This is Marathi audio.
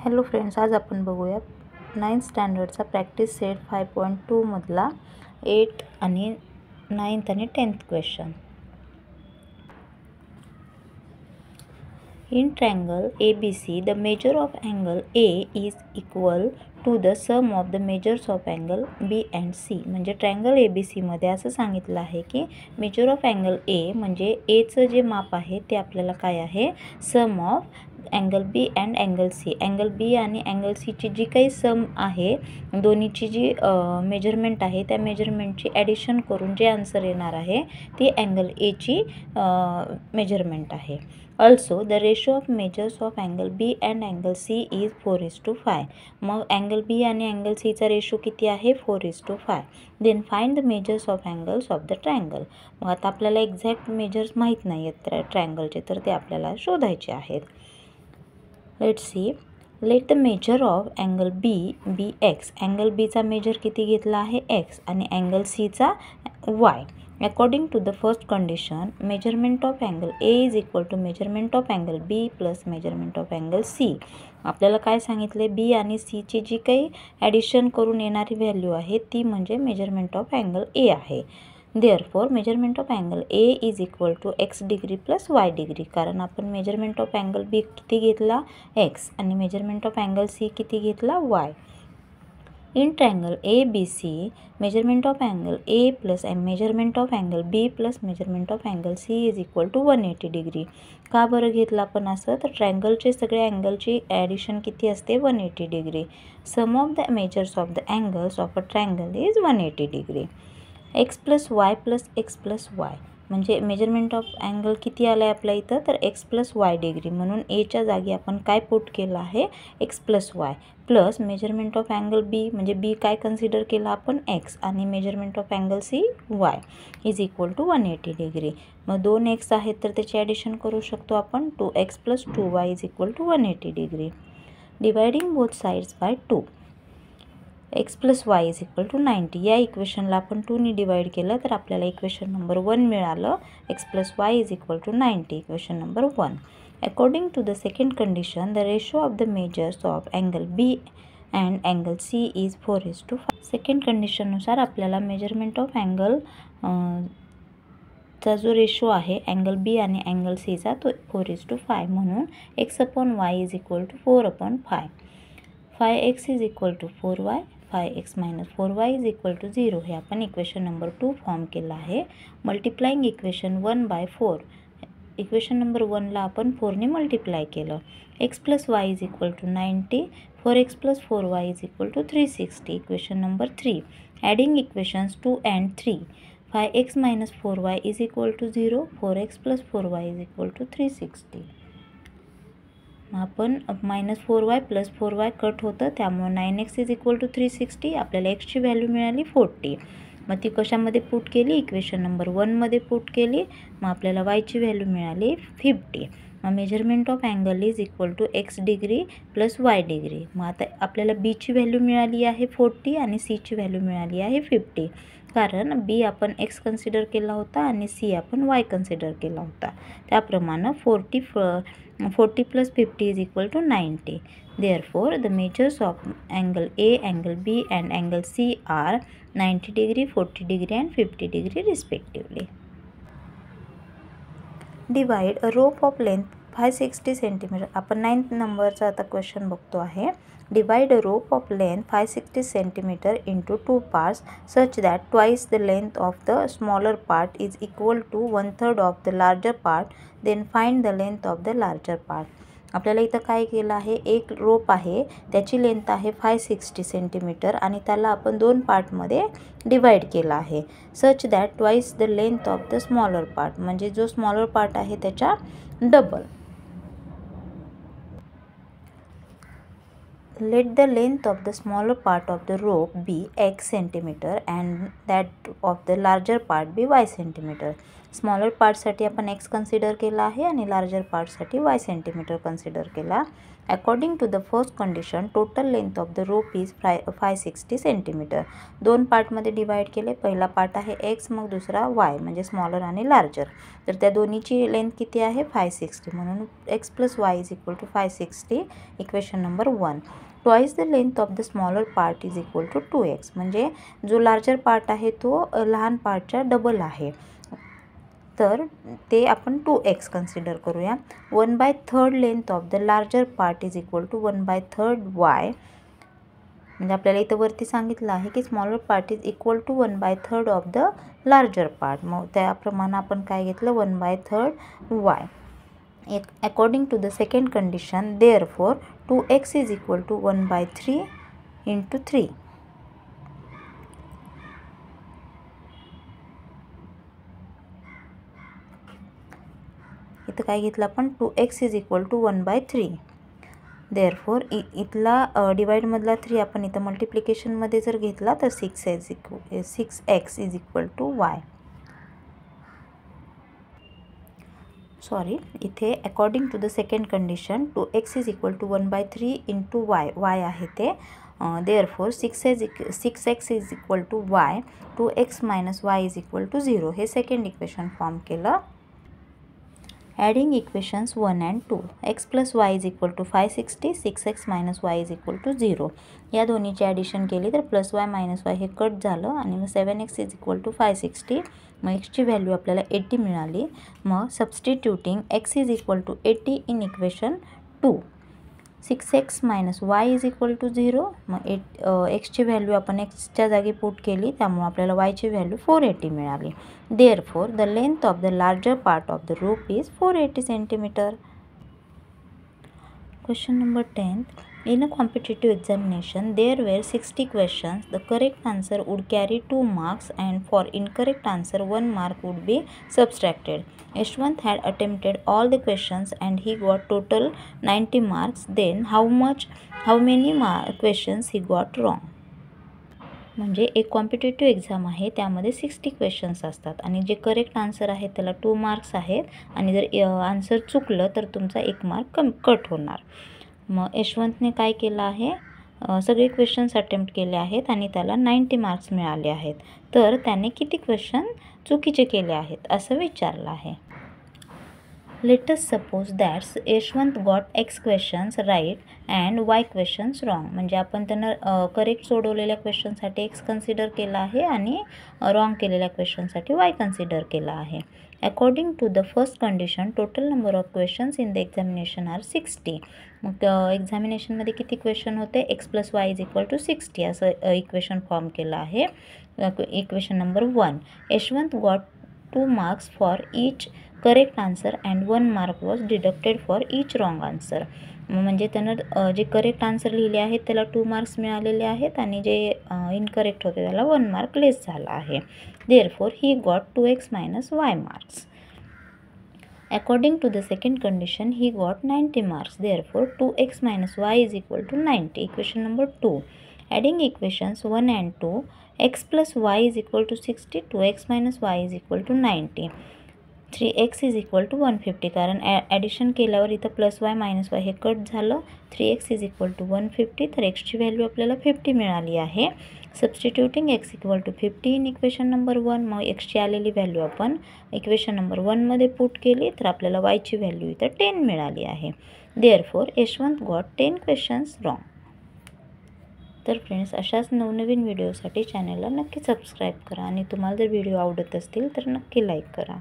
हॅलो फ्रेंड्स, आज आपण बघूया 9th स्टँडर्डचा प्रॅक्टिस सेट 5.2 मधला 8 आणि 9th आणि 10th question. In triangle ABC, the measure of angle A is equal to the sum of the measures of angle B and C. म्हणजे ट्रायंगल ABC मध्ये असं सांगितलं आहे की मेजर ऑफ अँगल A म्हणजे Aचं जे माप आहे ते आपल्याला काय आहे, sum of angle B and angle C. Angle B आणि अँगल सीची जी काही सम आहे, दोन्हीची जी मेजरमेंट आहे त्या मेजरमेंटची ॲडिशन करून जे आन्सर येणार आहे ती अँगल एची मेजरमेंट आहे. Also, the ratio of measures of angle B and angle C is 4:5. मग अँगल B आणि अँगल Cचा रेशो किती आहे, 4:5. Then find the measures of angles of the triangle. मग आता आपल्याला एक्झॅक्ट मेजर्स माहीत नाही आहेत ट्रायंगलचे, तर ते आपल्याला शोधायचे आहेत. Let's see. Let the measure of angle B be x. Angle Bचा मेजर किती घेतला आहे, एक्स, आणि अँगल Cचा y. According to the first condition, measurement of angle A is equal to measurement of angle B plus measurement of angle C. आपल्याला काय सांगितले, B आणि C ची जी काही ॲडिशन करून येणारी व्हॅल्यू आहे ती म्हणजे मेजरमेंट ऑफ अँगल A आहे. Therefore, measurement of angle A is equal to x degree plus y degree. कारण आपण मेजरमेंट ऑफ अँगल B किती घेतला, x, आणि मेजरमेंट ऑफ अँगल C किती घेतला, y. In triangle ABC, measurement of angle A plus measurement of angle B plus measurement of angle C is equal to 180 degree. का बरं घेतलं आपण असं, तर ट्रायंगलचे सगळे अँगलची ॲडिशन किती असते, 180 degree. Sum of the measures of the angles of a triangle is 180 degree. X plus y plus x plus y म्हणजे मेजरमेंट ऑफ अँगल किती आला आहे आपल्या इथं, तर एक्स प्लस वाय डिग्री. म्हणून एच्या जागी आपण काय पुट केलं आहे, x plus y plus measurement of angle B म्हणजे बी काय कन्सिडर केला आपण, एक्स, आणि measurement of angle C y is equal to 180 degree. मग 2 एक्स आहेत तर त्याची ॲडिशन करू शकतो आपण, 2x plus 2y is equal to 180 degree. Dividing both sides by 2. X plus y is equal to 90. या इक्वेशनला आपण 2ने डिवाइड केलं तर आपल्याला इक्वेशन नंबर 1 मिळालं. X plus y is equal to 90, equation number 1. According to the second condition, the ratio of the measures of angle B and angle C is 4:5. Second कंडिशननुसार आपल्याला मेजरमेंट ऑफ अँगल चा जो रेशो आहे अँगल बी आणि अँगल सीचा तो 4:5. म्हणून x upon y is equal to 4/5. 5x is equal to 4y, 5x minus 4y is equal to 0. हे आपण इक्वेशन नंबर 2 फॉर्म केलं आहे. Multiplying equation 1/4. इक्वेशन नंबर 1ला आपण 4ने मल्टिप्लाय केलं. X plus y is equal to 90, 4x plus 4y is equal to 360, equation number 3. Adding equations 2 and 3. 5x minus 4y is equal to 0, 4x plus 4y is equal to 360. आपण minus 4y plus 4y cut होतं, त्यामुळे 9x इज इक्वल टू 360. आपल्याला एक्सची व्हॅल्यू मिळाली 40. मग ती कशामध्ये पुट केली, इक्वेशन नंबर 1मध्ये पुट केली. मग आपल्याला वायची व्हॅल्यू मिळाली 50. मग measurement of angle is equal to x degree plus y degree. मग आता आपल्याला बीची व्हॅल्यू मिळाली आहे 40 आणि सीची व्हॅल्यू मिळाली आहे 50. कारण बी आपण एक्स कन्सिडर केला होता आणि सी आपण वाय कन्सिडर केला होता. त्याप्रमाणे 40 plus 50 is equal to 90. Therefore, the measures of angle A, angle B and angle C are 90 degree, 40 degree and 50 degree respectively. Divide a rope of length 560 cm. आपण 9th नंबरचा आता क्वेश्चन बघतो आहे. Divide a rope of length 560 cm into 2 parts such that twice the length of the smaller part is equal to 1/3 of the larger part. Then find the length of the larger part. आपल्याला इथं काय केलं आहे, एक रोप आहे त्याची लेंथ आहे 560 सेंटीमीटर आणि त्याला आपण 2 पार्टमध्ये डिवाइड केला आहे. Such that twice the length of the smaller part म्हणजे जो स्मॉलर पार्ट आहे त्याच्या double. Let the length of the smaller part of the rope be x centimeter and that of the larger part be y centimeter. Smaller पार्टसाठी आपण x कन्सिडर केला आहे आणि लार्जर पार्टसाठी y सेंटीमीटर कन्सिडर केला. According to the first condition total length of the rope is 560 centimetre. दोन पार्टमध्ये डिवाइड केले. पहिला पार्ट आहे x, मग दुसरा y म्हणजे स्मॉलर आणि लार्जर. तर त्या दोन्हीची लेंथ किती आहे 560, म्हणून x + y = 560. Equation number 1. Twice the length of the smaller part is equal to 2x. म्हणजे जो लार्जर पार्ट आहे तो लहान पार्टच्या डबल आहे, तर ते आपण 2x कन्सिडर करूया. 1/3 length of the larger part is equal to 1/3 y. म्हणजे आपल्याला इथं वरती सांगितलं आहे की smaller part is equal to 1/3 of the larger part. मग त्याप्रमाणे आपण काय घेतलं 1/3 y. According to the second condition, therefore 2x is equal to 1/3 into 3. इथं काय घेतलं आपण 2x is equal to 1/3. therefore इथला डिवाइडमधला 3 आपण इथं मल्टिप्लिकेशनमध्ये जर घेतला तर 6x is equal to y. Sorry, इथे according to the second condition 2x is equal to 1/3 into y आहे ते. Therefore 6x is equal to y. 2x - y is equal to 0. हे सेकंड इक्वेशन फॉर्म केलं. Adding equations 1 and 2. x + y is equal to 560. 6x - y is equal to 0. या दोन्हीची ॲडिशन केली तर +y - y हे कट झालं आणि मग 7x इज इक्वल टू 560. मग एक्सची व्हॅल्यू आपल्याला 80 मिळाली. मग substituting x is equal to 80 in equation 2. 6x - y is equal to 0. मग एक्सची व्हॅल्यू आपण एक्सच्या जागी पुट केली, त्यामुळे आपल्याला वायची व्हॅल्यू 480 मिळाली. Therefore the length of the larger part of the rope is 480 centimetre. Question number 10. In a competitive examination, there were 60 questions. The correct answer would carry 2 marks and for incorrect answer 1 mark would be subtracted. Yashwant had attempted all the questions and he got total 90 marks. Then how many questions he got wrong? म्हणजे एक कॉम्पिटेटिव्ह एक्झाम आहे, त्यामध्ये 60 क्वेश्चन्स असतात आणि जे करेक्ट आन्सर आहे त्याला 2 मार्क्स आहेत आणि जर आन्सर चुकलं तर तुमचा 1 मार्क कट होणार. मग यशवंतने काय केलं आहे, सगळे क्वेश्चन्स अटेम्प्ट केले आहेत आणि त्याला 90 मार्क्स मिळाले आहेत. तर त्याने किती क्वेश्चन चुकीचे केले आहेत असं विचारलं आहे. Let us suppose that Yashwant got x questions right and y questions wrong. म्हणजे आपण त्यांना करेक्ट सोडवलेल्या क्वेश्चनसाठी x कन्सिडर केला आहे आणि रॉंग केलेल्या क्वेश्चनसाठी y कन्सिडर केला आहे. According to the first condition total number of questions in the examination are 60. मग एक्झामिनेशनमध्ये किती क्वेश्चन होते, x + y is equal to 60 असं इक्वेशन फॉर्म केलं आहे. Equation number 1. Yashwant got 2 marks for each correct answer and 1 mark was deducted for each wrong answer. म्हणजे त्यानं जे करेक्ट आन्सर लिहिले आहेत त्याला 2 मार्क्स मिळालेले आहेत आणि जे इनकरेक्ट होते त्याला 1 मार्क लेस झाला आहे. Therefore he got 2x - y marks. According to the second condition he got 90 marks. Therefore 2x - y is equal to 90. Equation number 2. Adding equations 1 and 2. x + y is equal to 60. 2x - y is equal to 90. 3x is equal to 150. कारण ॲडिशन केल्यावर इथं +y - y हे कट झालं. 3x is equal to 150. तर एक्सची व्हॅल्यू आपल्याला 50 मिळाली आहे. Substituting x equal to 50 in equation number 1. मग एक्सची आलेली व्हॅल्यू आपण इक्वेशन नंबर 1मध्ये पुट केली तर आपल्याला वायची व्हॅल्यू इथं 10 मिळाली आहे. Therefore Yashwant got 10 questions wrong. तर फ्रेंड्स, अशाच नवनवीन व्हिडिओसाठी चॅनलला नक्की सबस्क्राईब करा आणि तुम्हाला जर व्हिडिओ आवडत असतील तर नक्की लाईक करा.